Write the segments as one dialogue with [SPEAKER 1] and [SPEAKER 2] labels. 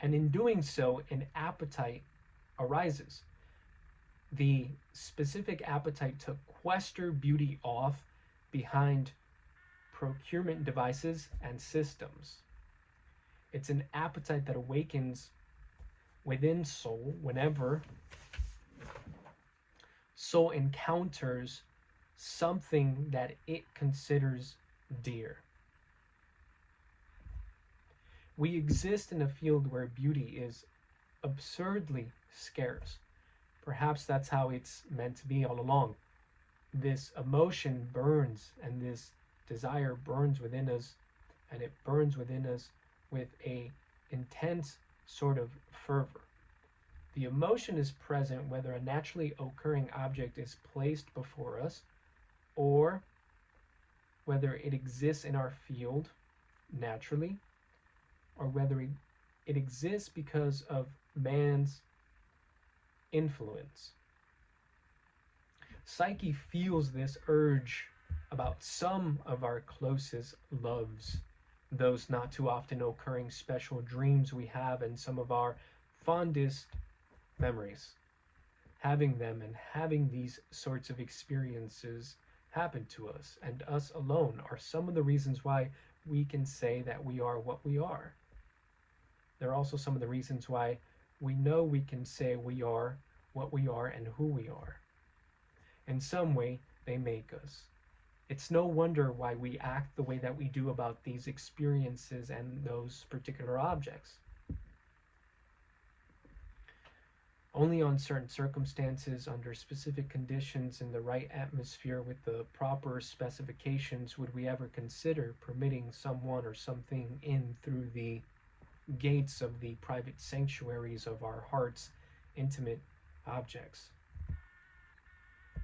[SPEAKER 1] And in doing so, an appetite arises. The specific appetite to sequester beauty off behind procurement devices and systems. It's an appetite that awakens within soul whenever soul encounters something that it considers dear. We exist in a field where beauty is absurdly scarce. Perhaps that's how it's meant to be all along. This emotion burns, and this desire burns within us, and it burns within us with a intense sort of fervor. The emotion is present whether a naturally occurring object is placed before us, or whether it exists in our field naturally, or whether it exists because of man's influence. Psyche feels this urge about some of our closest loves, those not too often occurring special dreams we have, and some of our fondest memories. Having them and having these sorts of experiences happen to us and us alone are some of the reasons why we can say that we are what we are. They're also some of the reasons why we know we can say we are what we are and who we are. In some way, they make us. It's no wonder why we act the way that we do about these experiences and those particular objects. Only on certain circumstances, under specific conditions, in the right atmosphere, with the proper specifications, would we ever consider permitting someone or something in through the gates of the private sanctuaries of our heart's intimate objects.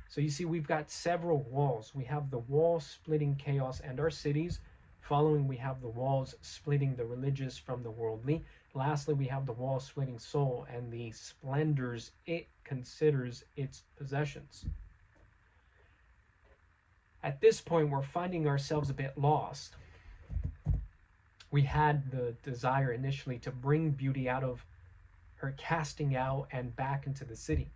[SPEAKER 1] So you see, we've got several walls. We have the wall splitting chaos and our cities. Following, we have the walls splitting the religious from the worldly. Lastly, we have the wall splitting soul and the splendors it considers its possessions. At this point, we're finding ourselves a bit lost. We had the desire initially to bring beauty out of her casting out and back into the city.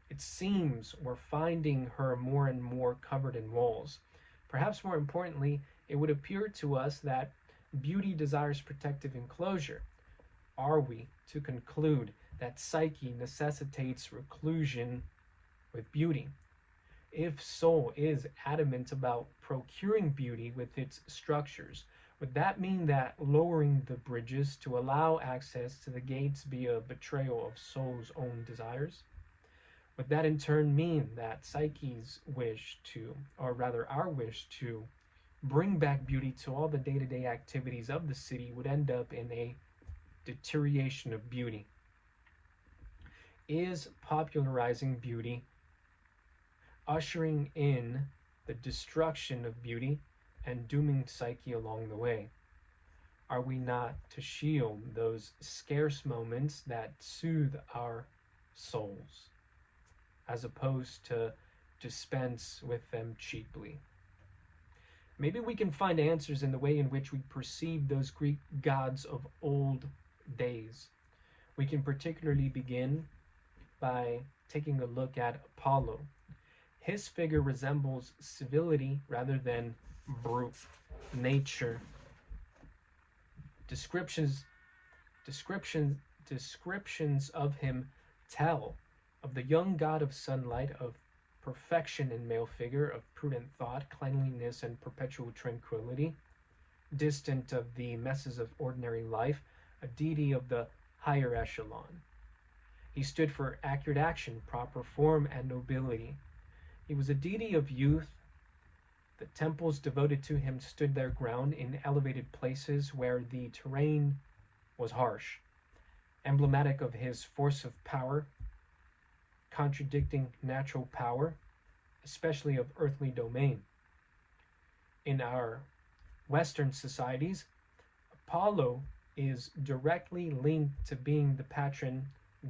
[SPEAKER 1] It seems we're finding her more and more covered in walls. Perhaps more importantly, it would appear to us that beauty desires protective enclosure. Are we to conclude that psyche necessitates reclusion with beauty? If soul is adamant about procuring beauty with its structures, would that mean that lowering the bridges to allow access to the gates be a betrayal of soul's own desires? Would that in turn mean that psyche's wish to, or rather our wish to, bring back beauty to all the day-to-day activities of the city would end up in a deterioration of beauty? Is popularizing beauty ushering in the destruction of beauty and dooming psyche along the way? Are we not to shield those scarce moments that soothe our souls, as opposed to dispense with them cheaply? Maybe we can find answers in the way in which we perceive those Greek gods of old days. We can particularly begin by taking a look at Apollo. His figure resembles civility rather than brute nature. Descriptions of him tell of the young god of sunlight, of perfection in male figure, of prudent thought, cleanliness, and perpetual tranquility, distant of the messes of ordinary life, a deity of the higher echelon. He stood for accurate action, proper form, and nobility. He was a deity of youth. The temples devoted to him stood their ground in elevated places where the terrain was harsh, emblematic of his force of power, contradicting natural power, especially of earthly domain. In our Western societies, Apollo is directly linked to being the patron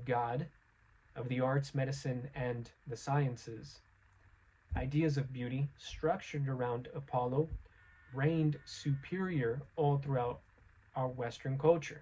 [SPEAKER 1] god of the arts, medicine, and the sciences. Ideas of beauty structured around Apollo reigned superior all throughout our Western culture.